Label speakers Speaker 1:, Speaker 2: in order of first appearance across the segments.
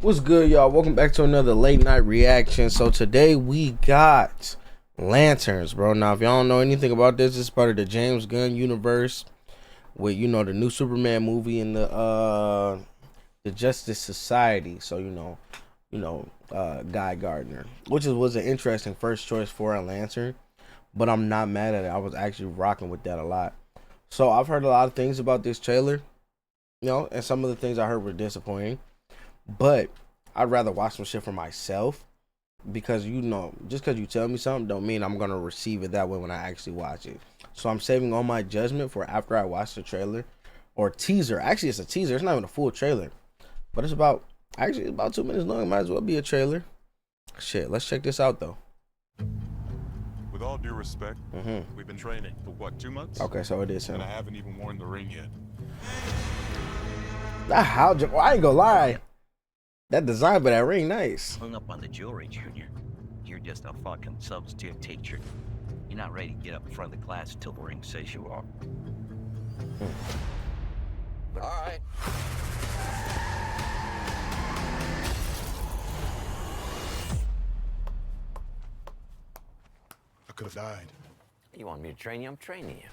Speaker 1: What's good, y'all? Welcome back to another late night reaction. So today we got Lanterns, bro. Now, if y'all don't know anything about this, it's part of the James Gunn universe with, you know, the new Superman movie and the Justice Society. So, Guy Gardner, which was an interesting first choice for a Lantern, but I'm not mad at it. I was actually rocking with that a lot. So I've heard a lot of things about this trailer, and some of the things I heard were disappointing. But I'd rather watch some shit for myself because, just because you tell me something don't mean I'm going to receive it that way when I actually watch it. So I'm saving all my judgment for after I watch the trailer or teaser. Actually, it's a teaser. It's not even a full trailer. But it's about 2 minutes long. It might as well be a trailer. Shit, let's check this out, though.
Speaker 2: With all due respect, we've been training for what, 2 months?
Speaker 1: Okay, so it is him.
Speaker 2: And I haven't even worn the ring yet.
Speaker 1: I ain't gonna lie. That design for that ring, nice.
Speaker 3: Hung up on the jewelry, Junior. You're just a fucking substitute teacher. You're not ready to get up in front of the class till the ring says you are. All right.
Speaker 2: I could have died.
Speaker 3: You want me to train you? I'm training you.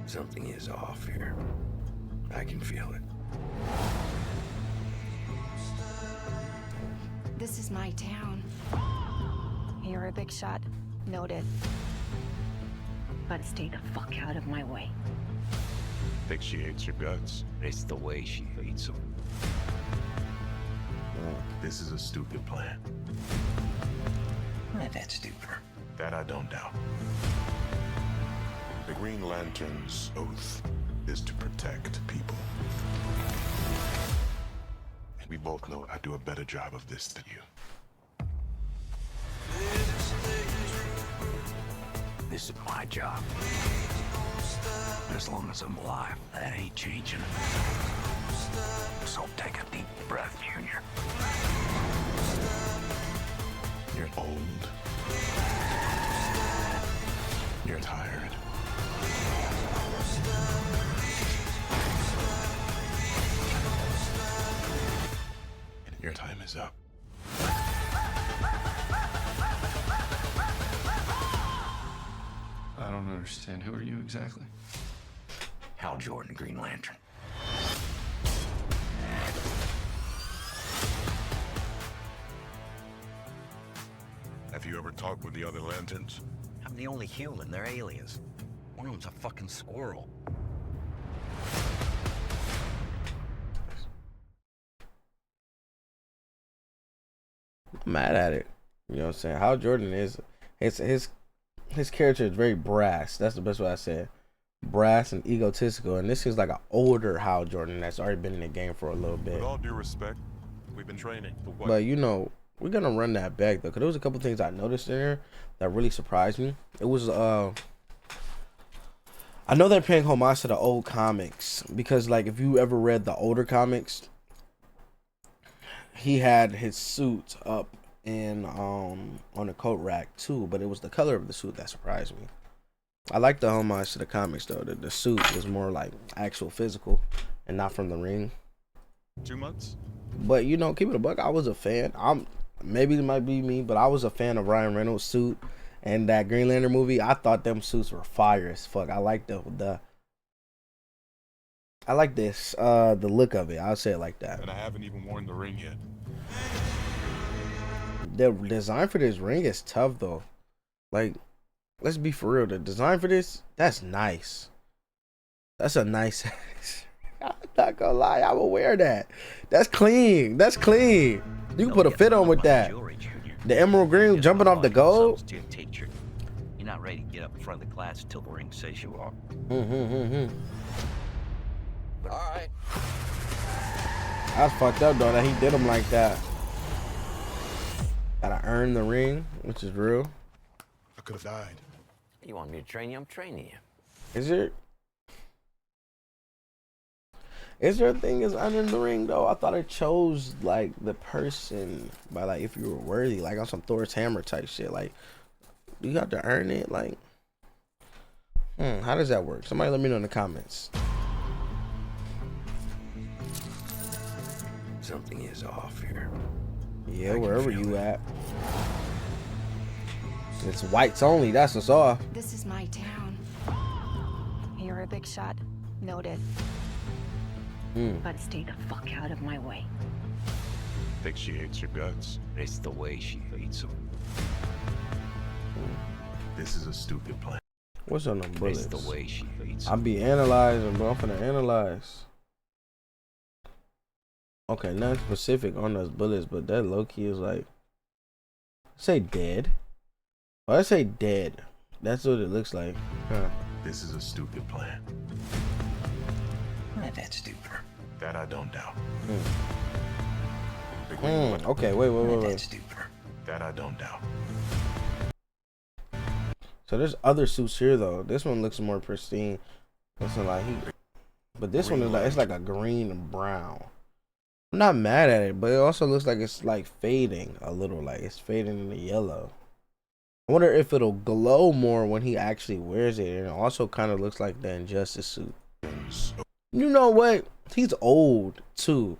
Speaker 3: Something is off here. I can feel it.
Speaker 4: This is my town. You're a big shot. Noted. But stay the fuck out of my way.
Speaker 2: Think she hates your guts.
Speaker 3: It's the way she hates them.
Speaker 2: This is a stupid plan.
Speaker 3: Not that stupid.
Speaker 2: That I don't doubt. The Green Lantern's oath is to protect people. And we both know I do a better job of this than you.
Speaker 3: This is my job. As long as I'm alive, that ain't changing. So take a deep breath, Junior.
Speaker 2: You're old. You're tired. Your time is up.
Speaker 5: I don't understand. Who are you exactly?
Speaker 3: Hal Jordan, Green Lantern.
Speaker 2: Have you ever talked with the other Lanterns?
Speaker 3: I'm the only human. They're aliens. One of them's a fucking squirrel.
Speaker 1: I'm mad at it. You know what I'm saying? Hal Jordan is his character is very brass. That's the best way I say it. Brass and egotistical. And this is like an older Hal Jordan that's already been in the game for a little bit.
Speaker 2: With all due respect, we've been training for what?
Speaker 1: But we're gonna run that back though, because there was a couple things I noticed in there that really surprised me. It was I know they're paying homage to the old comics because, like, if you ever read the older comics, he had his suit up in on the coat rack too, but it was the color of the suit that surprised me. I like the homage to the comics though. The suit was more like actual physical and not from the ring.
Speaker 2: 2 months?
Speaker 1: But keep it a buck, I was a fan. Maybe it might be me, but I was a fan of Ryan Reynolds' suit and that Green Lantern movie. I thought them suits were fire as fuck. I like the look of it. I'll say it like that.
Speaker 2: And I haven't even worn the ring yet.
Speaker 1: The design for this ring is tough though. Like, let's be for real. The design for this, that's nice. That's a nice. I'm not gonna lie, I will wear that. That's clean. That's clean. You can put a fit on with that. The emerald green jumping off the gold.
Speaker 3: Teacher. You're not ready to get up in front of the class till the ring says you are. All right.
Speaker 1: That's fucked up though that he did him like that. Gotta earn the ring, which is real.
Speaker 2: I could have died.
Speaker 3: You want me to train you? I'm training you.
Speaker 1: Is there a thing as under the ring though? I thought it chose like the person by like if you were worthy, like on some Thor's hammer type shit. Like, do you have to earn it? Like, how does that work? Somebody let me know in the comments.
Speaker 6: Something is off here.
Speaker 1: Yeah, wherever you at. It's whites only, that's what's off.
Speaker 4: This is my town. You're a big shot. Noted. But stay the fuck out of my way.
Speaker 2: Think she hates your guts.
Speaker 3: It's the way she hates them.
Speaker 2: This is a stupid plan.
Speaker 1: What's on them bullets?
Speaker 3: It's the way she hates
Speaker 1: I
Speaker 3: them.
Speaker 1: be analyzing, bro. I'm finna analyze. Okay, nothing specific on those bullets, but that low key is like, say dead. Oh, I say dead. That's what it looks like. Huh.
Speaker 2: This is a stupid plan.
Speaker 3: That's stupider.
Speaker 2: That I don't doubt.
Speaker 1: Okay, wait.
Speaker 3: That's stupider.
Speaker 2: That I don't doubt.
Speaker 1: So there's other suits here though. This one looks more pristine. Looks like but this one is like, it's like a green and brown. I'm not mad at it, but it also looks like it's like fading a little, like it's fading in the yellow. I wonder if it'll glow more when he actually wears it. And it also kind of looks like the Injustice suit. You know what? He's old too,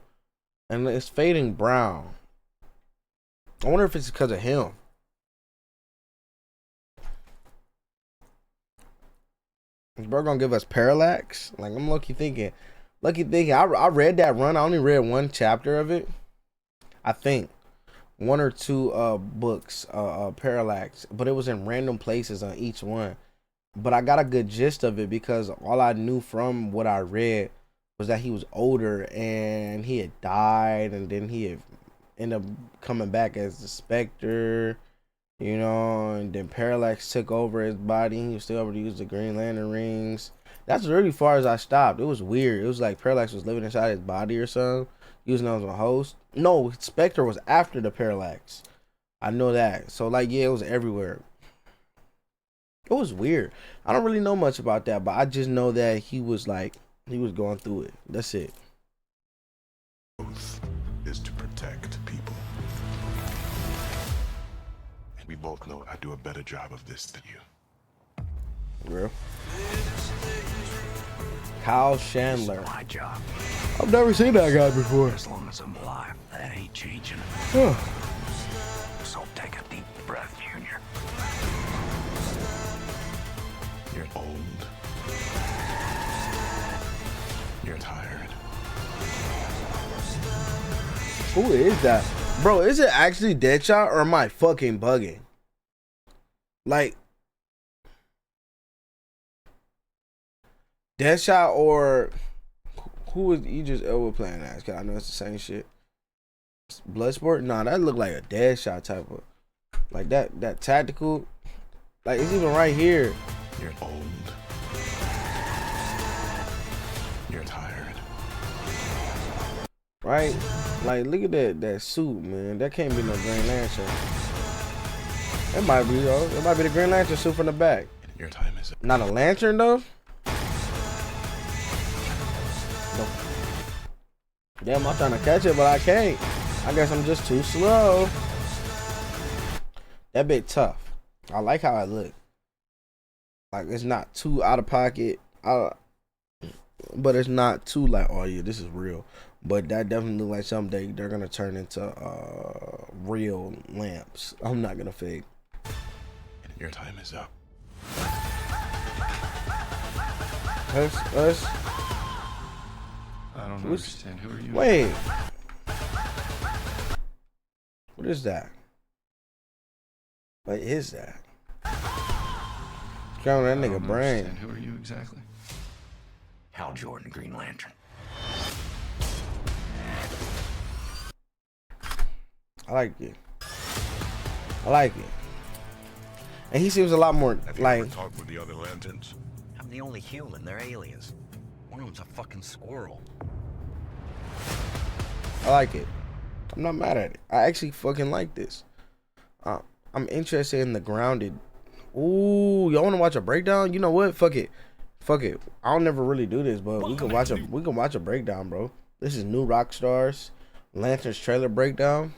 Speaker 1: and it's fading brown. I wonder if it's because of him. Is bro gonna give us Parallax? Like, I'm lucky thinking. I read that run. I only read one chapter of it. I think one or two books, Parallax, but it was in random places on each one. But I got a good gist of it because all I knew from what I read was that he was older and he had died, and then he had ended up coming back as the Spectre, you know, and then Parallax took over his body. He was still able to use the Green Lantern rings. That's really far as I stopped. It was weird. It was like Parallax was living inside his body or something, using him as a host. No, Spectre was after the Parallax. I know that. So like, yeah, it was everywhere. It was weird. I don't really know much about that, but I just know that he was going through it. That's it.
Speaker 2: Oath is to protect people. And we both know I do a better job of this than you.
Speaker 1: Real. Kyle Chandler.
Speaker 3: My job.
Speaker 1: I've never seen that guy before.
Speaker 3: As long as I'm alive, that ain't changing. So take a deep breath, Junior.
Speaker 2: You're old. You're tired.
Speaker 1: Who is that? Bro, is it actually Deadshot or am I fucking bugging? Like, Deadshot or who is Idris Elba playing as? Cause I know it's the same shit. Bloodsport? Nah, that look like a Deadshot type of, like that tactical. Like, it's even right here.
Speaker 2: You're old. You're tired.
Speaker 1: Right? Like, look at that suit, man. That can't be no Green Lantern. It might be though. It might be the Green Lantern suit from the back.
Speaker 2: Your time is up.
Speaker 1: Not a lantern though. No. Damn, I'm trying to catch it, but I can't. I guess I'm just too slow. That bit tough. I like how it look. Like, it's not too out of pocket. But it's not too like, oh yeah, this is real. But that definitely look like something they're gonna turn into real lamps. I'm not gonna fake.
Speaker 2: Your time is up.
Speaker 1: Us.
Speaker 5: I don't understand. Who are you?
Speaker 1: Wait. What is that? What is that? Grabbing that
Speaker 5: I
Speaker 1: nigga
Speaker 5: don't
Speaker 1: brain.
Speaker 5: understand. Who are you exactly?
Speaker 3: Hal Jordan, Green Lantern.
Speaker 1: I like it. And he seems a lot more
Speaker 2: Have you
Speaker 1: like.
Speaker 2: ever talked with the other lanterns?
Speaker 3: I'm the only human. They're aliens. One of them's a fucking squirrel.
Speaker 1: I like it. I'm not mad at it. I actually fucking like this. I'm interested in the grounded. Ooh, y'all want to watch a breakdown? You know what? Fuck it. I'll never really do this, but we can watch a breakdown, bro. This is New Rockstars Lanterns trailer breakdown.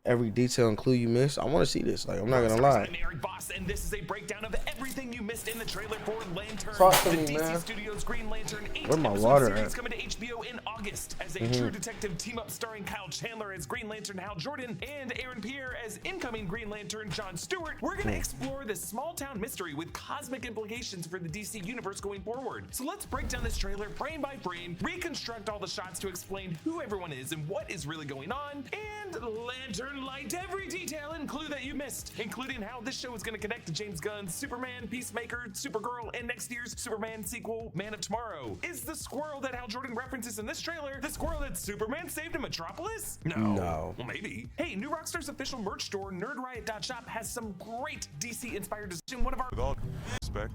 Speaker 1: every detail and clue you missed. I want to see this. Like, I'm not gonna lie.
Speaker 6: I'm Eric Voss, and this is a breakdown of everything you missed in the trailer for Lantern.
Speaker 1: Talk to
Speaker 6: the
Speaker 1: me,
Speaker 6: DC
Speaker 1: man.
Speaker 6: Studios Green Lantern 8
Speaker 1: Where my
Speaker 6: episode
Speaker 1: water
Speaker 6: series
Speaker 1: at?
Speaker 6: coming to HBO in August as a true detective team up starring Kyle Chandler as Green Lantern Hal Jordan and Aaron Pierre as incoming Green Lantern John Stewart. We're gonna explore this small town mystery with cosmic implications for the DC universe going forward. So let's break down this trailer frame by frame, reconstruct all the shots to explain who everyone is and what is really going on, and Lantern light every detail and clue that you missed, including how this show is going to connect to James Gunn's Superman, Peacemaker, Supergirl, and next year's Superman sequel, Man of Tomorrow. Is the squirrel that Hal Jordan references in this trailer the squirrel that Superman saved in Metropolis?
Speaker 1: No.
Speaker 6: Well, maybe. Hey, New Rockstar's official merch store, NerdRiot.shop, has some great DC-inspired design. One of our
Speaker 2: With all due respect,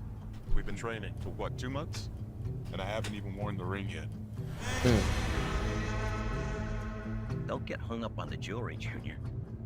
Speaker 2: we've been training for what, 2 months? And I haven't even worn the ring yet.
Speaker 3: Don't get hung up on the jewelry, Junior.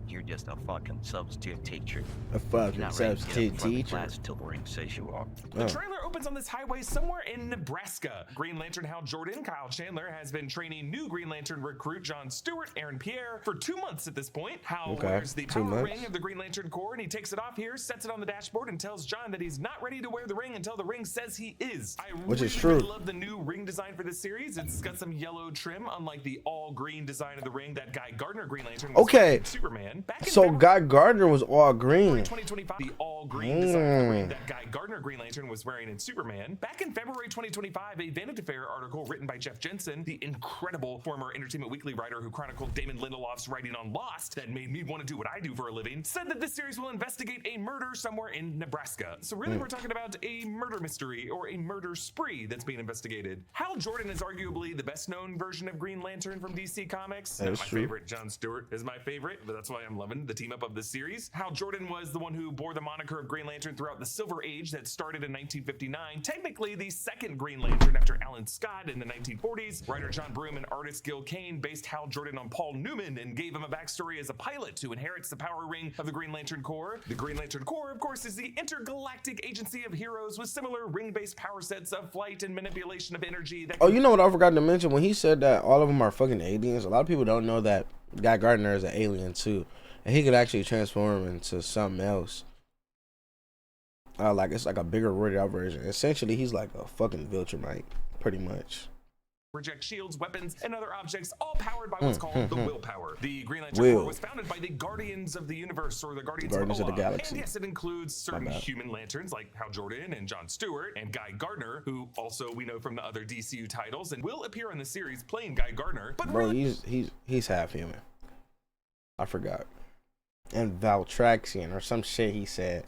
Speaker 3: You're just a fucking substitute teacher.
Speaker 1: A
Speaker 3: You're
Speaker 1: fucking
Speaker 3: not ready to get up
Speaker 1: substitute
Speaker 3: in front of the
Speaker 1: teacher.
Speaker 3: class till the ring says you are.
Speaker 6: The trailer opens on this highway somewhere in Nebraska. Green Lantern Hal Jordan, Kyle Chandler, has been training new Green Lantern recruit John Stewart, Aaron Pierre, for 2 months at this point. Hal wears the
Speaker 1: 2
Speaker 6: power
Speaker 1: months.
Speaker 6: ring of the Green Lantern Corps, and he takes it off here, sets it on the dashboard, and tells John that he's not ready to wear the ring until the ring says he is. I
Speaker 1: Which is
Speaker 6: really
Speaker 1: true.
Speaker 6: love the new ring design for this series. It's got some yellow trim, unlike the all-green design of the ring that Guy Gardner Green Lantern was
Speaker 1: Okay.
Speaker 6: wearing in Superman. Back in
Speaker 1: So
Speaker 6: February
Speaker 1: Guy Gardner was all green.
Speaker 6: 2025, the all-green design of the ring that Guy Gardner Green Lantern was wearing in Superman. Back in February 2025, a Vanity Fair article written by Jeff Jensen, the incredible former Entertainment Weekly writer who chronicled Damon Lindelof's writing on Lost that made me want to do what I do for a living, said that this series will investigate a murder somewhere in Nebraska. So really we're talking about a murder mystery or a murder spree that's being investigated. Hal Jordan is arguably the best known version of Green Lantern from DC Comics.
Speaker 1: That
Speaker 6: Not
Speaker 1: is
Speaker 6: my
Speaker 1: true.
Speaker 6: favorite. John Stewart is my favorite, but that's why I'm loving the team up of this series. Hal Jordan was the one who bore the moniker of Green Lantern throughout the Silver Age that started in 1959. Technically the second Green Lantern after Alan Scott in the 1940s. Writer John Broome and artist Gil Kane based Hal Jordan on Paul Newman and gave him a backstory as a pilot who inherits the power ring of the Green Lantern Corps. The Green Lantern Corps, of course, is the intergalactic agency of heroes with similar ring-based power sets of flight and manipulation of energy that
Speaker 1: Oh, you know what I forgot to mention? When he said that all of them are fucking aliens, a lot of people don't know that Guy Gardner is an alien too. And he could actually transform into something else. Like it's like a bigger roided out version. Essentially, he's like a fucking Viltrumite, pretty much.
Speaker 6: project shields, weapons, and other objects, all powered by what's called the willpower. The Green Lantern
Speaker 1: Will.
Speaker 6: Corps was founded by the Guardians of the Universe, or the Guardians
Speaker 1: Guardians of the
Speaker 6: Oa.
Speaker 1: Galaxy.
Speaker 6: And yes, it includes certain
Speaker 1: bad.
Speaker 6: human lanterns like Hal Jordan and John Stewart and Guy Gardner, who also we know from the other DCU titles and will appear in the series playing Guy Gardner. But
Speaker 1: Bro,
Speaker 6: really,
Speaker 1: he's half human. I forgot. And Valtraxian or some shit he said.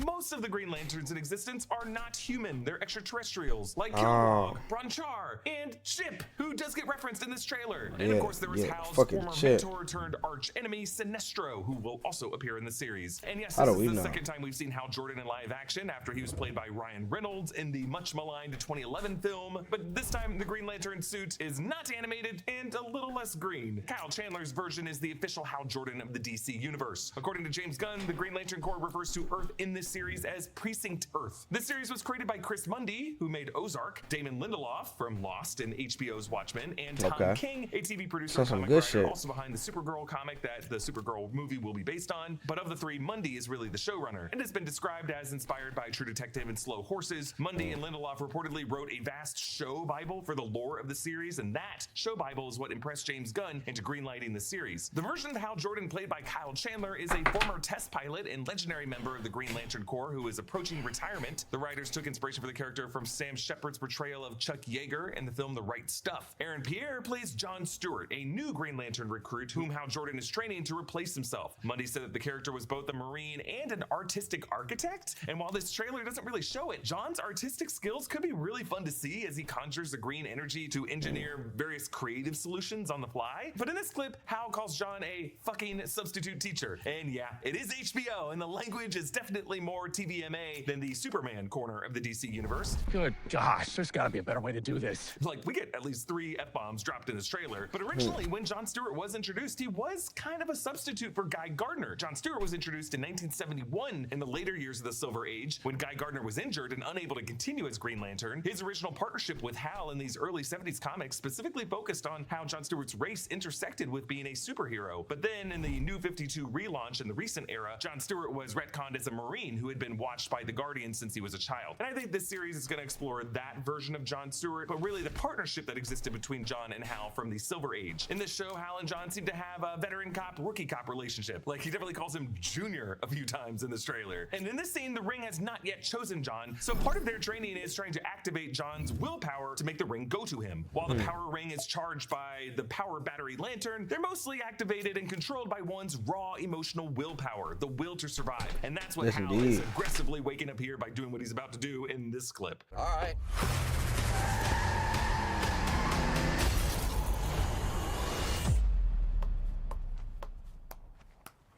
Speaker 6: most of the Green Lanterns in existence are not human. They're extraterrestrials, like
Speaker 1: Oh.
Speaker 6: Kilowog, Bronchar, and Chip, who does get referenced in this trailer. And of
Speaker 1: Yeah,
Speaker 6: course, there was
Speaker 1: yeah,
Speaker 6: Hal's
Speaker 1: fucking
Speaker 6: former
Speaker 1: Chip.
Speaker 6: mentor turned arch enemy, Sinestro, who will also appear in the series. And yes,
Speaker 1: How
Speaker 6: this
Speaker 1: do
Speaker 6: is
Speaker 1: we
Speaker 6: the
Speaker 1: know?
Speaker 6: second time we've seen Hal Jordan in live action after he was played by Ryan Reynolds in the much maligned 2011 film. But this time, the Green Lantern suit is not animated and a little less green. Kyle Chandler's version is the official Hal Jordan of the DC universe. According to James Gunn, the Green Lantern Corps refers to Earth in this series as Precinct Earth. This series was created by Chris Mundy, who made Ozark, Damon Lindelof from Lost and HBO's Watchmen, and Tom
Speaker 1: Okay.
Speaker 6: King, a TV producer
Speaker 1: Sounds
Speaker 6: and
Speaker 1: some
Speaker 6: comic
Speaker 1: good
Speaker 6: writer,
Speaker 1: shit.
Speaker 6: also behind the Supergirl comic that the Supergirl movie will be based on. But of the three, Mundy is really the showrunner and has been described as inspired by True Detective and Slow Horses. Mundy and Lindelof reportedly wrote a vast show Bible for the lore of the series, and that show Bible is what impressed James Gunn into greenlighting the series. The version of Hal Jordan played by Kyle Chandler is a former test pilot and legendary member of the Green Lantern Corps who is approaching retirement. The writers took inspiration for the character from Sam Shepard's portrayal of Chuck Yeager in the film The Right Stuff. Aaron Pierre plays John Stewart, a new Green Lantern recruit whom Hal Jordan is training to replace himself. Mundy said that the character was both a Marine and an artistic architect, and while this trailer doesn't really show it, John's artistic skills could be really fun to see as he conjures the green energy to engineer various creative solutions on the fly. But in this clip, Hal calls John a fucking substitute teacher. And yeah, it is HBO, and the language is definitely significantly more TVMA than the Superman corner of the DC universe.
Speaker 7: Good gosh, there's gotta be a better way to do this.
Speaker 6: Like, we get at least 3 F-bombs dropped in this trailer, but originally when Jon Stewart was introduced, he was kind of a substitute for Guy Gardner. Jon Stewart was introduced in 1971 in the later years of the Silver Age, when Guy Gardner was injured and unable to continue as Green Lantern. His original partnership with Hal in these early 70s comics specifically focused on how Jon Stewart's race intersected with being a superhero. But then in the New 52 relaunch in the recent era, Jon Stewart was retconned as a Marine who had been watched by the Guardians since he was a child. And I think this series is going to explore that version of Jon Stewart, but really the partnership that existed between Jon and Hal from the Silver Age. In this show, Hal and Jon seem to have a veteran cop, rookie cop relationship. Like, he definitely calls him Junior a few times in this trailer. And in this scene, the ring has not yet chosen Jon, so part of their training is trying to activate Jon's willpower to make the ring go to him. While the power ring is charged by the power battery lantern, they're mostly activated and controlled by one's raw emotional willpower, the will to survive. And that's what Hal is aggressively waking up here by doing what he's about to do in this clip.
Speaker 3: All right.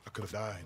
Speaker 2: I could have died.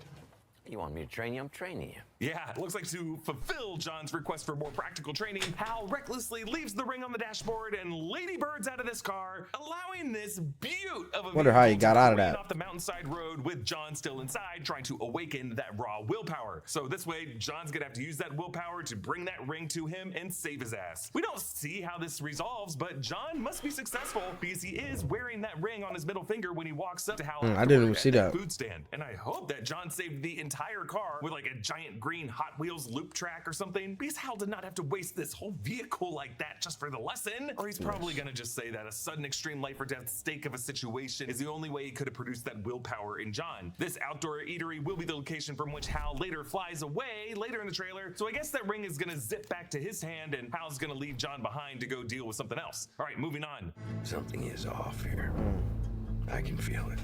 Speaker 3: You want me to train you? I'm training you.
Speaker 6: Yeah, it looks like to fulfill Jon's request for more practical training, Hal recklessly leaves the ring on the dashboard and ladybirds out of this car, allowing this beaut of a
Speaker 1: Wonder how he
Speaker 6: vehicle
Speaker 1: got
Speaker 6: to
Speaker 1: out of
Speaker 6: rain
Speaker 1: that.
Speaker 6: off the mountainside road with Jon still inside, trying to awaken that raw willpower. So this way, Jon's gonna have to use that willpower to bring that ring to him and save his ass. We don't see how this resolves, but Jon must be successful because he is wearing that ring on his middle finger when he walks up to Hal.
Speaker 1: I didn't even see
Speaker 6: at
Speaker 1: that.
Speaker 6: food stand. And I hope that Jon saved the entire car with like a giant green Hot Wheels loop track or something, because Hal did not have to waste this whole vehicle like that just for the lesson. Or he's probably gonna just say that a sudden extreme life or death stake of a situation is the only way he could have produced that willpower in Jon. This outdoor eatery will be the location from which Hal later flies away later in the trailer, so I guess that ring is gonna zip back to his hand and Hal's gonna leave Jon behind to go deal with something else. All right, moving on.
Speaker 3: Something is off here. I can feel it.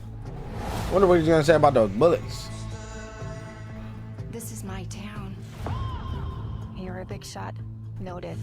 Speaker 1: Wonder what he's gonna say about those bullets.
Speaker 4: This is my town. You're a big shot. Noted.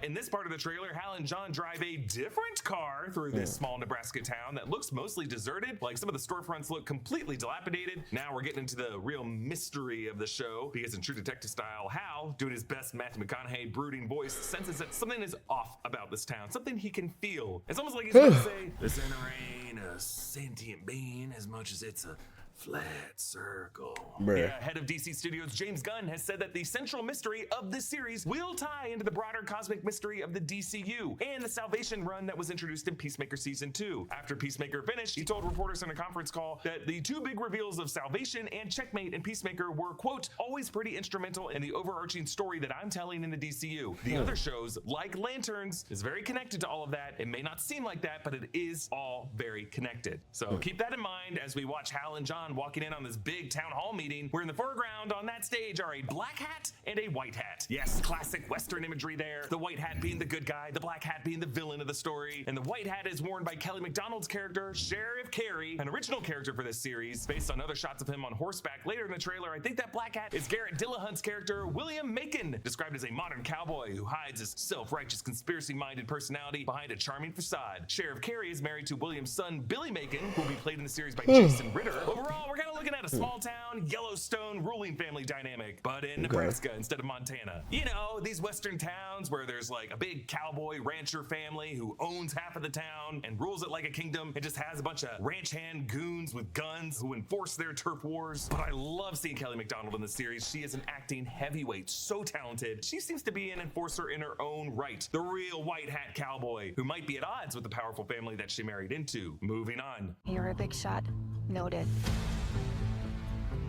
Speaker 6: In this part of the trailer, Hal and Jon drive a different car through this small Nebraska town that looks mostly deserted. Like, some of the storefronts look completely dilapidated. Now we're getting into the real mystery of the show, because in true detective style, Hal, doing his best Matthew McConaughey brooding voice, senses that something is off about this town, something he can feel. It's almost like he's going to say, this ain't a sentient being as much as it's a flat circle.
Speaker 1: Bruh.
Speaker 6: Yeah, head of DC Studios James Gunn has said that the central mystery of this series will tie into the broader cosmic mystery of the DCU and the Salvation run that was introduced in Peacemaker Season 2. After Peacemaker finished, he told reporters in a conference call that the 2 big reveals of Salvation and Checkmate in Peacemaker were, quote, always pretty instrumental in the overarching story that I'm telling in the DCU. The other shows, like Lanterns, is very connected to all of that. It may not seem like that, but it is all very connected. So keep that in mind as we watch Hal and Jon walking in on this big town hall meeting, where in the foreground on that stage are a black hat and a white hat. Yes, classic Western imagery there. The white hat being the good guy, the black hat being the villain of the story. And the white hat is worn by Kelly MacDonald's character, Sheriff Carey, an original character for this series, based on other shots of him on horseback later in the trailer. I think that black hat is Garrett Dillahunt's character, William Macon, described as a modern cowboy who hides his self-righteous, conspiracy-minded personality behind a charming facade. Sheriff Carey is married to William's son, Billy Macon, who will be played in the series by Jason Ritter. Overall, we're kind of looking at a small town, Yellowstone ruling family dynamic, but in Nebraska instead of Montana. You know, these Western towns where there's like a big cowboy rancher family who owns half of the town and rules it like a kingdom. It just has a bunch of ranch hand goons with guns who enforce their turf wars. But I love seeing Kelly MacDonald in the series. She is an acting heavyweight, so talented. She seems to be an enforcer in her own right. The real white hat cowboy who might be at odds with the powerful family that she married into. Moving on.
Speaker 4: You're a big shot. Noted.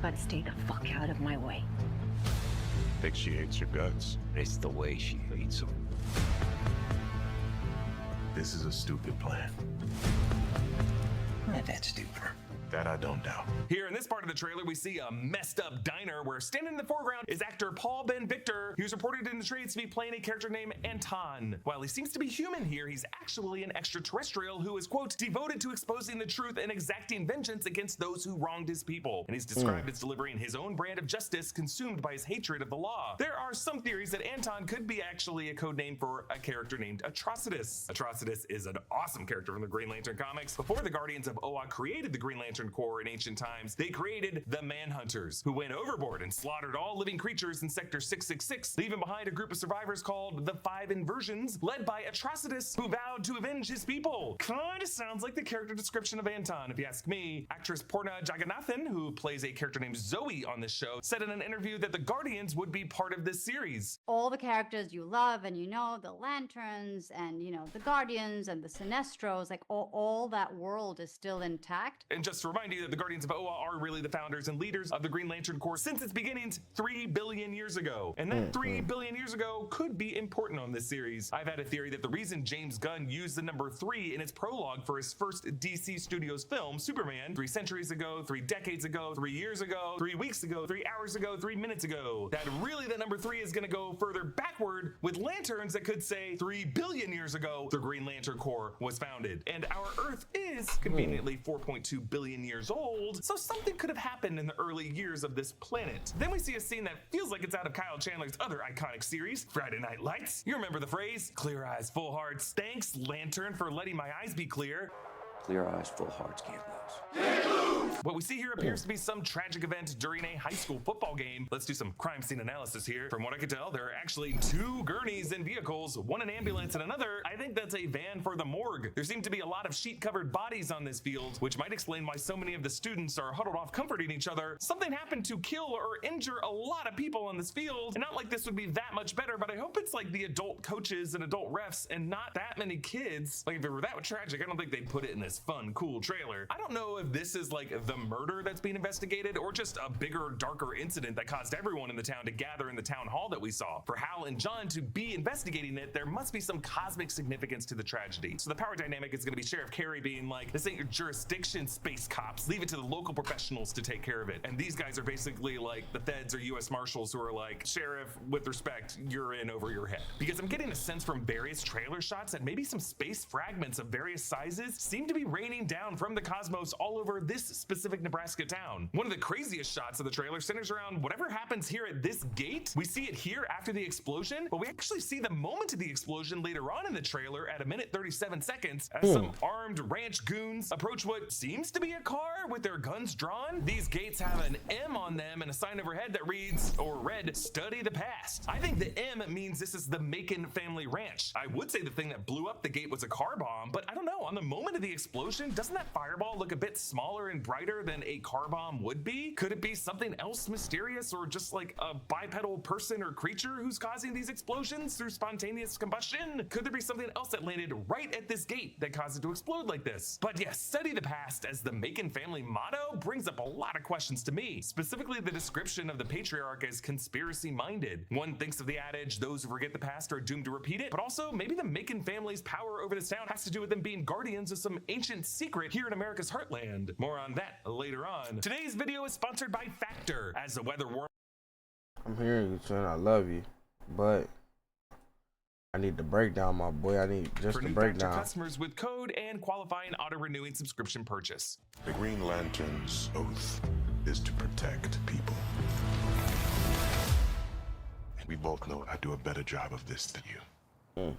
Speaker 4: But stay the fuck out of my way.
Speaker 2: Think she hates your guts.
Speaker 3: It's the way she hates them.
Speaker 2: This is a stupid plan.
Speaker 3: Not that stupid.
Speaker 2: That I don't doubt.
Speaker 6: Here in this part of the trailer, we see a messed up diner where standing in the foreground is actor Paul Ben Victor, who's reported in the trades to be playing a character named Anton. While he seems to be human here, he's actually an extraterrestrial who is, quote, devoted to exposing the truth and exacting vengeance against those who wronged his people. And he's described as delivering his own brand of justice consumed by his hatred of the law. There are some theories that Anton could be actually a code name for a character named Atrocitus. Atrocitus is an awesome character from the Green Lantern comics. Before the Guardians of Oa created the Green Lantern Lantern Corps in ancient times, they created the Manhunters, who went overboard and slaughtered all living creatures in Sector 666, leaving behind a group of survivors called the Five Inversions, led by Atrocitus, who vowed to avenge his people. Kinda sounds like the character description of Anton, if you ask me. Actress Purna Jagannathan, who plays a character named Zoe on this show, said in an interview that the Guardians would be part of this series.
Speaker 8: All the characters you love and you know, the Lanterns and, you know, the Guardians and the Sinestros, like all that world is still intact.
Speaker 6: And just to remind you that the Guardians of Oa are really the founders and leaders of the Green Lantern Corps since its beginnings 3 billion years ago. And that 3 billion years ago could be important on this series. I've had a theory that the reason James Gunn used the number 3 in its prologue for his first DC Studios film, Superman, 3 centuries ago, 3 decades ago, 3 years ago, 3 weeks ago, 3 hours ago, 3 minutes ago, that really the number 3 is going to go further backward with lanterns that could say 3 billion years ago the Green Lantern Corps was founded. And our Earth is conveniently 4.2 billion years old, so something could have happened in the early years of this planet. Then we see a scene that feels like it's out of Kyle Chandler's other iconic series, Friday Night Lights. You remember the phrase, clear eyes, full hearts. Thanks, Lantern, for letting my eyes be clear.
Speaker 9: Clear eyes, full hearts, can't lose.
Speaker 6: What we see here appears to be some tragic event during a high school football game. Let's do some crime scene analysis here. From what I can tell, there are actually 2 gurneys in vehicles, one an ambulance and another, I think that's a van for the morgue. There seem to be a lot of sheet-covered bodies on this field, which might explain why so many of the students are huddled off comforting each other. Something happened to kill or injure a lot of people on this field, and not like this would be that much better, but I hope it's like the adult coaches and adult refs and not that many kids. Like if it were that tragic, I don't think they'd put it in this fun, cool trailer. I don't know if this is like the murder that's being investigated or just a bigger, darker incident that caused everyone in the town to gather in the town hall that we saw. For Hal and John to be investigating it, there must be some cosmic significance to the tragedy. So the power dynamic is going to be Sheriff Carey being like, this ain't your jurisdiction, space cops. Leave it to the local professionals to take care of it. And these guys are basically like the feds or US Marshals who are like, Sheriff, with respect, you're in over your head. Because I'm getting a sense from various trailer shots that maybe some space fragments of various sizes seem to be raining down from the cosmos all over this specific Nebraska town. One of the craziest shots of the trailer centers around whatever happens here at this gate. We see it here after the explosion, but we actually see the moment of the explosion later on in the trailer at 1:37 seconds as some armed ranch goons approach what seems to be a car with their guns drawn. These gates have an M on them and a sign overhead that reads, or read, study the past. I think the M means this is the Macon family ranch. I would say the thing that blew up the gate was a car bomb, but I don't know, on the moment of the explosion, doesn't that fireball look a bit smaller and brighter than a car bomb would be? Could it be something else mysterious or just like a bipedal person or creature who's causing these explosions through spontaneous combustion? Could there be something else that landed right at this gate that caused it to explode like this? But yes, study the past as the Macon family motto brings up a lot of questions to me, specifically the description of the patriarch as conspiracy minded. One thinks of the adage, those who forget the past are doomed to repeat it, but also maybe the Macon family's power over this town has to do with them being guardians of some ancient secret here in America's heartland. More on that later on. Today's video is sponsored by Factor. As the weather warms,
Speaker 1: I'm hearing you, son. I love you, but I need the breakdown, my boy. I need just
Speaker 6: for
Speaker 1: the
Speaker 6: new
Speaker 1: breakdown.
Speaker 6: Factor customers with code and qualifying auto-renewing subscription purchase.
Speaker 2: The Green Lantern's oath is to protect people. And we both know I do a better job of this than you.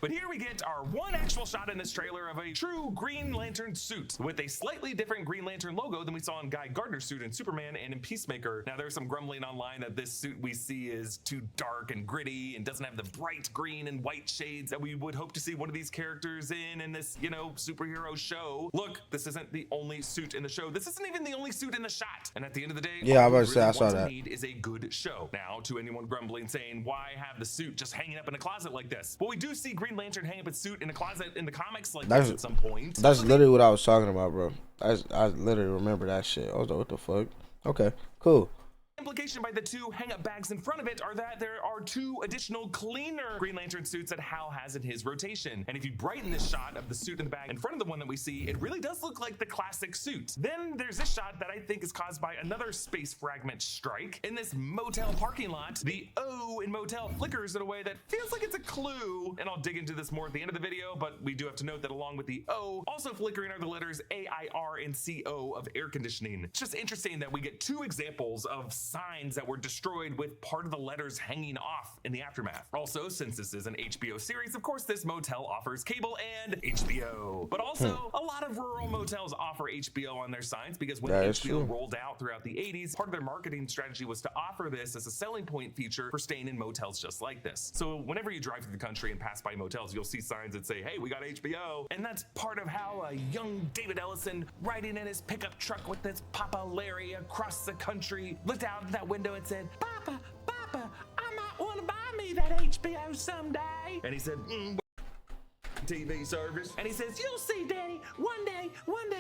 Speaker 6: But here we get our one actual shot in this trailer of a true Green Lantern suit with a slightly different Green Lantern logo than we saw in Guy Gardner's suit in Superman and in Peacemaker. Now there's some grumbling online that this suit we see is too dark and gritty and doesn't have the bright green and white shades that we would hope to see one of these characters in this, you know, superhero show. Look, this isn't the only suit in the show. This isn't even the only suit in the shot. And at the end of the day,
Speaker 1: yeah, I was
Speaker 6: all
Speaker 1: about to say, I
Speaker 6: we
Speaker 1: saw
Speaker 6: want
Speaker 1: that.
Speaker 6: to need is a good show. Now, to anyone grumbling saying, why have the suit just hanging up in a closet like this? Well, we do see Green Lantern hang up its suit in a closet in the comics like this at some point.
Speaker 1: That's literally what I was talking about, bro. I literally remember that shit. I was like, what the fuck? Okay, cool.
Speaker 6: Implication by the 2 hang-up bags in front of it are that there are 2 additional cleaner Green Lantern suits that Hal has in his rotation. And if you brighten this shot of the suit in the bag in front of the one that we see, it really does look like the classic suit. Then there's this shot that I think is caused by another space fragment strike. In this motel parking lot, the O in motel flickers in a way that feels like it's a clue. And I'll dig into this more at the end of the video, but we do have to note that along with the O, also flickering are the letters AIR and CO of air conditioning. It's just interesting that we get 2 examples of signs that were destroyed with part of the letters hanging off in the aftermath. Also, since this is an HBO series, of course this motel offers cable and HBO. But also, a lot of rural motels offer HBO on their signs because when HBO rolled out throughout the 80s, part of their marketing strategy was to offer this as a selling point feature for staying in motels just like this. So whenever you drive through the country and pass by motels, you'll see signs that say, hey, we got HBO. And that's part of how a young David Ellison, riding in his pickup truck with his Papa Larry across the country, looked out that window and said, Papa, I might want to buy me that HBO someday. And he said, TV service. And he says, you'll see, Daddy, one day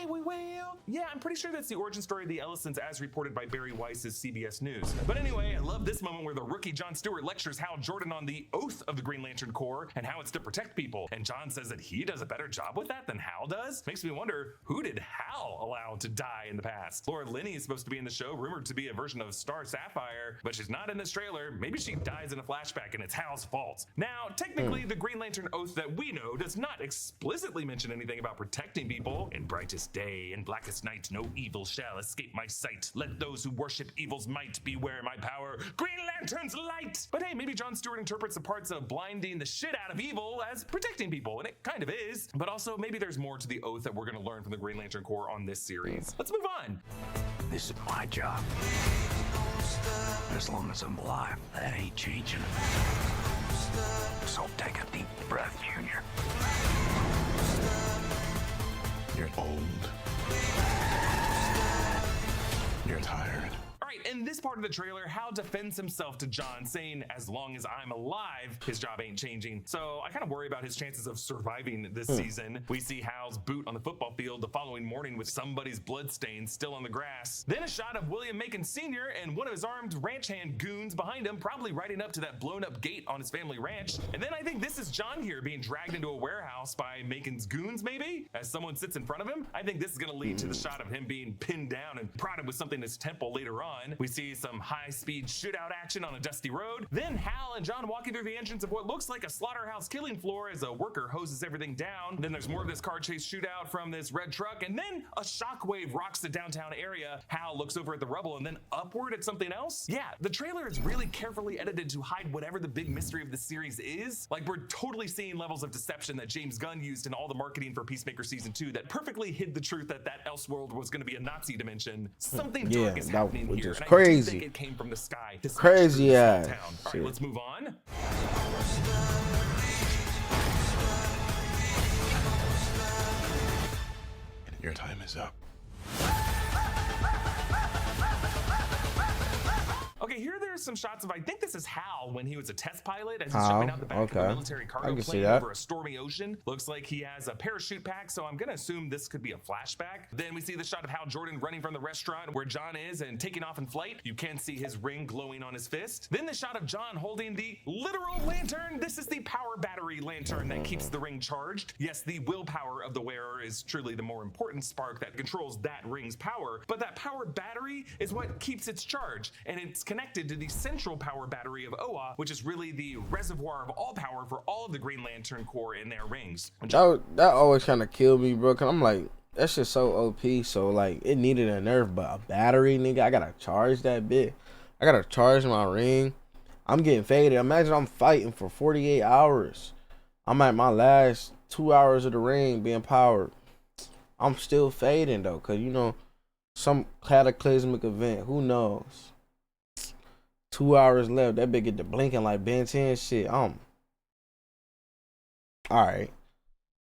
Speaker 6: we will. Yeah, I'm pretty sure that's the origin story of the Ellisons as reported by Barry Weiss's CBS News. But anyway, I love this moment where the rookie Jon Stewart lectures Hal Jordan on the oath of the Green Lantern Corps and how it's to protect people. And Jon says that he does a better job with that than Hal does. Makes me wonder, who did Hal allow to die in the past? Laura Linney is supposed to be in the show, rumored to be a version of Star Sapphire, but she's not in this trailer. Maybe she dies in a flashback and it's Hal's fault. Now, technically, the Green Lantern oath that we know does not explicitly mention anything about protecting people. In brightest day and blackest night, no evil shall escape my sight. Let those who worship evil's might beware my power. Green Lantern's light! But hey, maybe Jon Stewart interprets the parts of blinding the shit out of evil as protecting people, and it kind of is. But also, maybe there's more to the oath that we're gonna learn from the Green Lantern Corps on this series. Let's move on.
Speaker 7: This is my job. As long as I'm alive, that ain't changing. So take a deep breath, Junior.
Speaker 5: You're old. You're tired.
Speaker 6: All right, in this part of the trailer, Hal defends himself to Jon, saying, as long as I'm alive, his job ain't changing. So I kind of worry about his chances of surviving this season. We see Hal's boot on the football field the following morning with somebody's blood stain still on the grass. Then a shot of William Macon Sr. and one of his armed ranch hand goons behind him, probably riding up to that blown up gate on his family ranch. And then I think this is Jon here being dragged into a warehouse by Macon's goons, maybe? As someone sits in front of him. I think this is gonna lead to the shot of him being pinned down and prodded with something in his temple later on. We see some high-speed shootout action on a dusty road. Then Hal and Jon walking through the entrance of what looks like a slaughterhouse killing floor as a worker hoses everything down. Then there's more of this car chase shootout from this red truck, and then a shockwave rocks the downtown area. Hal looks over at the rubble and then upward at something else. Yeah, the trailer is really carefully edited to hide whatever the big mystery of the series is. Like, we're totally seeing levels of deception that James Gunn used in all the marketing for Peacemaker Season 2 that perfectly hid the truth that Elseworld was going to be a Nazi dimension. Something dark is happening here.
Speaker 1: Just
Speaker 6: and
Speaker 1: crazy.
Speaker 6: I think it came from the sky.
Speaker 1: Crazy ass.
Speaker 6: All right, let's move on.
Speaker 5: Your time is up.
Speaker 6: Okay, here there's some shots of, I think this is Hal when he was a test pilot as he's jumping out the back of a military cargo plane over a stormy ocean. Looks like he has a parachute pack, so I'm gonna assume this could be a flashback. Then we see the shot of Hal Jordan running from the restaurant where Jon is and taking off in flight. You can see his ring glowing on his fist. Then the shot of Jon holding the literal lantern. This is the power battery lantern that keeps the ring charged. Yes, the willpower of the wearer is truly the more important spark that controls that ring's power, but that power battery is what keeps its charge, and it's connected to the central power battery of Oa, which is really the reservoir of all power for all of the Green Lantern Corps in their rings.
Speaker 1: That always kind of killed me, bro, because I'm like, that shit's so OP, so like, it needed a nerf, but a battery, nigga, I gotta charge that bit. I gotta charge my ring. I'm getting faded. Imagine I'm fighting for 48 hours. I'm at my last 2 hours of the ring being powered. I'm still fading, though, because, you know, some cataclysmic event, who knows? 2 hours left. That bitch get to blinking like Ben 10 shit. Alright.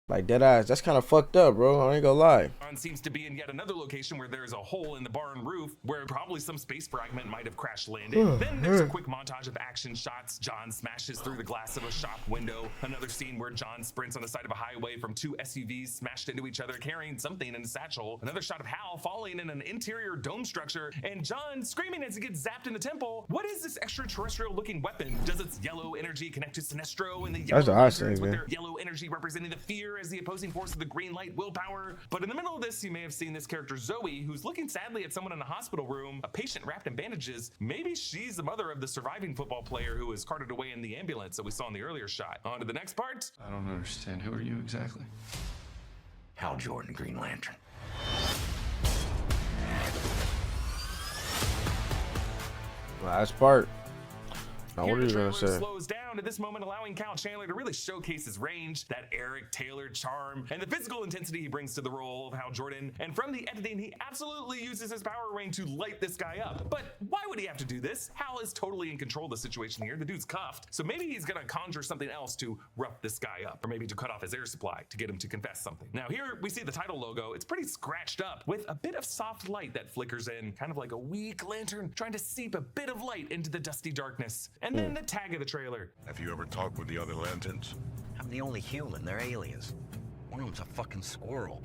Speaker 1: Like, dead eyes. That's kind of fucked up, bro. I ain't gonna lie.
Speaker 6: Jon seems to be in yet another location where there's a hole in the barn roof where probably some space fragment might have crash landed. Then there's a quick montage of action shots. Jon smashes through the glass of a shop window. Another scene where Jon sprints on the side of a highway from two SUVs smashed into each other carrying something in a satchel. Another shot of Hal falling in an interior dome structure and Jon screaming as he gets zapped in the temple. What is this extraterrestrial looking weapon? Does its yellow energy connect to Sinestro and the yellow lanterns with their yellow energy representing the fear as the opposing force of the green light willpower? But in the middle of this, you may have seen this character Zoe, who's looking sadly at someone in a hospital room, a patient wrapped in bandages. Maybe she's the mother of the surviving football player who was carted away in the ambulance that we saw in the earlier shot. On to the next part.
Speaker 5: I don't understand. Who are you exactly?
Speaker 7: Hal Jordan, Green Lantern.
Speaker 1: Last part. Now,
Speaker 6: Here
Speaker 1: what are
Speaker 6: the
Speaker 1: you gonna
Speaker 6: trailer
Speaker 1: say?
Speaker 6: slows down at this moment, allowing Cal Chandler to really showcase his range, that Eric Taylor charm, and the physical intensity he brings to the role of Hal Jordan. And from the editing, he absolutely uses his power ring to light this guy up. But why would he have to do this? Hal is totally in control of the situation here. The dude's cuffed, so maybe he's gonna conjure something else to rough this guy up, or maybe to cut off his air supply to get him to confess something. Now here we see the title logo. It's pretty scratched up with a bit of soft light that flickers in, kind of like a weak lantern trying to seep a bit of light into the dusty darkness. And then the tag of the trailer.
Speaker 2: Have you ever talked with the other lanterns?
Speaker 3: I'm the only human. They're aliens. One of them's a fucking squirrel.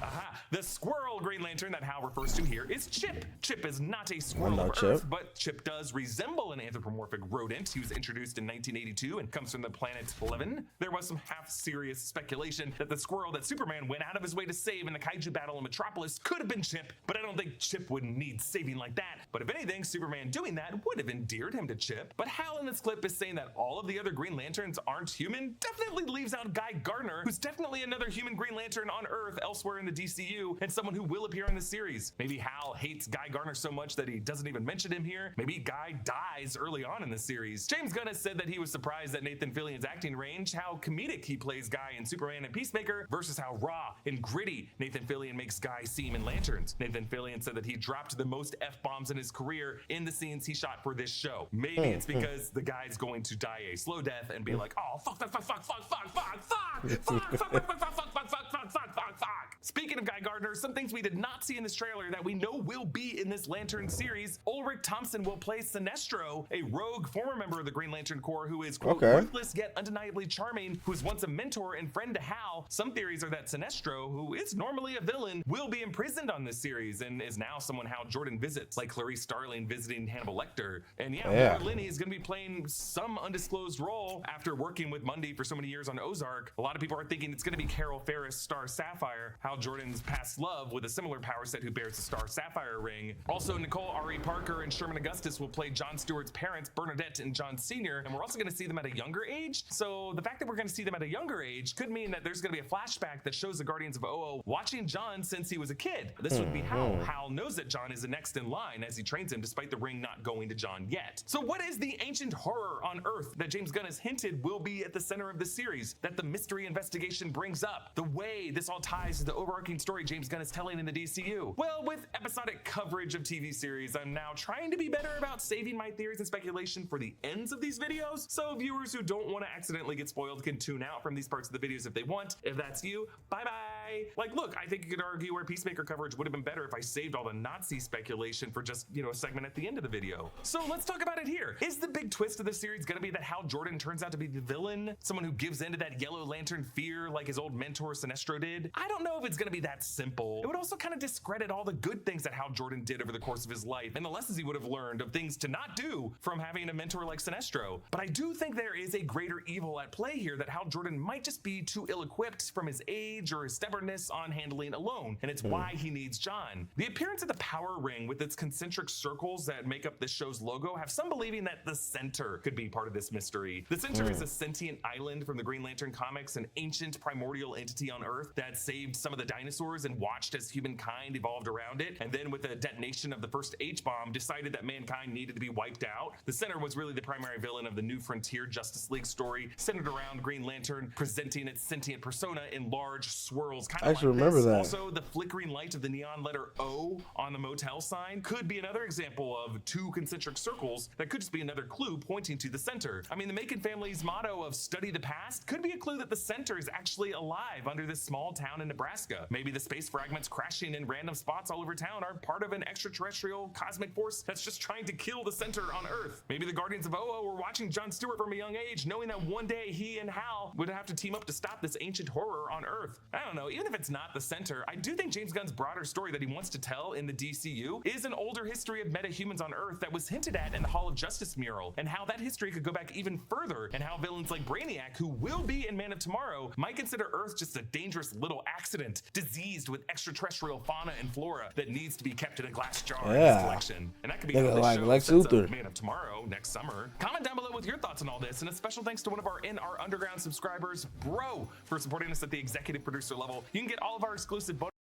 Speaker 6: Aha! The squirrel Green Lantern that Hal refers to here is Chip. Chip is not a squirrel
Speaker 1: know
Speaker 6: of
Speaker 1: Chip.
Speaker 6: Earth, but Chip does resemble an anthropomorphic rodent. He was introduced in 1982 and comes from the planet Levin. There was some half-serious speculation that the squirrel that Superman went out of his way to save in the kaiju battle in Metropolis could have been Chip, but I don't think Chip would need saving like that. But if anything, Superman doing that would have endeared him to Chip. But Hal in this clip is saying that all of the other Green Lanterns aren't human, definitely leaves out Guy Gardner, who's definitely another human Green Lantern on Earth elsewhere in the DCU, and someone who will appear in the series. Maybe Hal hates Guy Gardner so much that he doesn't even mention him here. Maybe Guy dies early on in the series. James Gunn has said that he was surprised at Nathan Fillion's acting range, how comedic he plays Guy in Superman and Peacemaker versus how raw and gritty Nathan Fillion makes Guy seem in Lanterns. Nathan Fillion said that he dropped the most F-bombs in his career in the scenes he shot for this show. Maybe it's because the guy's going to die a slow death and be like, oh, fuck, fuck, fuck, fuck, fuck, fuck, fuck, fuck, fuck, fuck, fuck, fuck, fuck, fuck, fuck, fuck, fuck, fuck. Speaking of Guy Gardner, some things we did not see in this trailer that we know will be in this Lantern series. Ulrich Thompson will play Sinestro, a rogue former member of the Green Lantern Corps who is, quote, ruthless yet undeniably charming, who was once a mentor and friend to Hal. Some theories are that Sinestro, who is normally a villain, will be imprisoned on this series and is now someone Hal Jordan visits, like Clarice Starling visiting Hannibal Lecter. And Laura Linney is going to be playing some undisclosed role after working with Mundy for so many years on Ozark. A lot of people are thinking it's going to be Carol Ferris, Star Sapphire, Hal Jordan's past love with a similar power set who bears the Star Sapphire ring. Also, Nicole Ari Parker and Sherman Augustus will play John Stewart's parents, Bernadette and John Sr., and we're also going to see them at a younger age. So the fact that we're going to see them at a younger age could mean that there's going to be a flashback that shows the Guardians of OO watching John since he was a kid. This would be how Hal knows that John is the next in line as he trains him, despite the ring not going to John yet. So what is the ancient horror on Earth that James Gunn has hinted will be at the center of the series, that the mystery investigation brings up? The way this all ties to the overarching story James Gunn is telling in the DCU. Well, with episodic coverage of TV series, I'm now trying to be better about saving my theories and speculation for the ends of these videos, so viewers who don't want to accidentally get spoiled can tune out from these parts of the videos if they want. If that's you, bye-bye. Like, look, I think you could argue our Peacemaker coverage would have been better if I saved all the Nazi speculation for just, a segment at the end of the video. So let's talk about it here. Is the big twist of the series gonna be that Hal Jordan turns out to be the villain? Someone who gives in to that Yellow Lantern fear like his old mentor Sinestro did? I don't know if it's gonna be that simple. It would also kind of discredit all the good things that Hal Jordan did over the course of his life and the lessons he would have learned of things to not do from having a mentor like Sinestro. But I do think there is a greater evil at play here, that Hal Jordan might just be too ill-equipped from his age or his stubbornness on handling alone, and it's why he needs John. The appearance of the power ring with its concentric circles that make up this show's logo have some believing that the Center could be part of this mystery. The Center is a sentient island from the Green Lantern comics, an ancient primordial entity on Earth that saved some of the dinosaurs and watched as humankind evolved around it, and then with the detonation of the first H-bomb decided that mankind needed to be wiped out. The Center was really the primary villain of the New Frontier Justice League story, centered around Green Lantern presenting its sentient persona in large swirls, kind of like
Speaker 1: remember that.
Speaker 6: Also, the flickering light of the neon letter O on the motel sign could be another example of two concentric circles that could just be another clue pointing to the Center. I mean, the Macon family's motto of study the past could be a clue that the Center is actually alive under this small town in Nebraska. Maybe the space fragments crashing in random spots all over town are part of an extraterrestrial cosmic force that's just trying to kill the Center on Earth. Maybe the Guardians of OO were watching John Stewart from a young age, knowing that one day he and Hal would have to team up to stop this ancient horror on Earth. I don't know, even if it's not the Center, I do think James Gunn's broader story that he wants to tell in the DCU is an older history of metahumans on Earth that was hinted at in the Hall of Justice mural, and how that history could go back even further, and how villains like Brainiac, who will be in Man of Tomorrow, might consider Earth just a dangerous little accident, diseased with extraterrestrial fauna and flora that needs to be kept in a glass jar in his collection. And that could be how this
Speaker 1: like
Speaker 6: show
Speaker 1: Lex
Speaker 6: sets up
Speaker 1: Luthor.
Speaker 6: Man of Tomorrow next summer. Comment down below with your thoughts on all this, and a special thanks to one of our In Our Underground subscribers, Bro, for supporting us at the executive producer level. You can get all of our exclusive bonus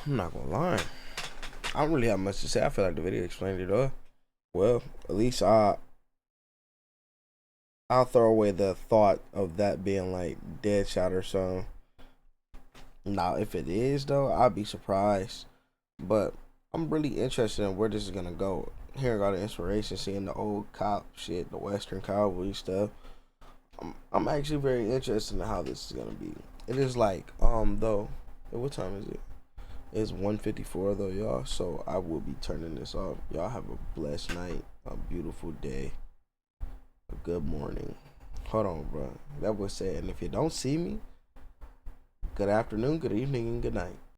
Speaker 1: I'm not gonna lie. I don't really have much to say. I feel like the video explained it all. Well, at least I'll throw away the thought of that being like Deadshot or something. Now, if it is though, I'll be surprised. But I'm really interested in where this is gonna go. Hearing all the inspiration, seeing the old cop shit, the Western cowboy stuff. I'm actually very interested in how this is gonna be. It is like though. What time is it? It's 1:54 though, y'all. So I will be turning this off. Y'all have a blessed night, a beautiful day, a good morning. Hold on, bro. That was said. And if you don't see me, good afternoon, good evening, and good night.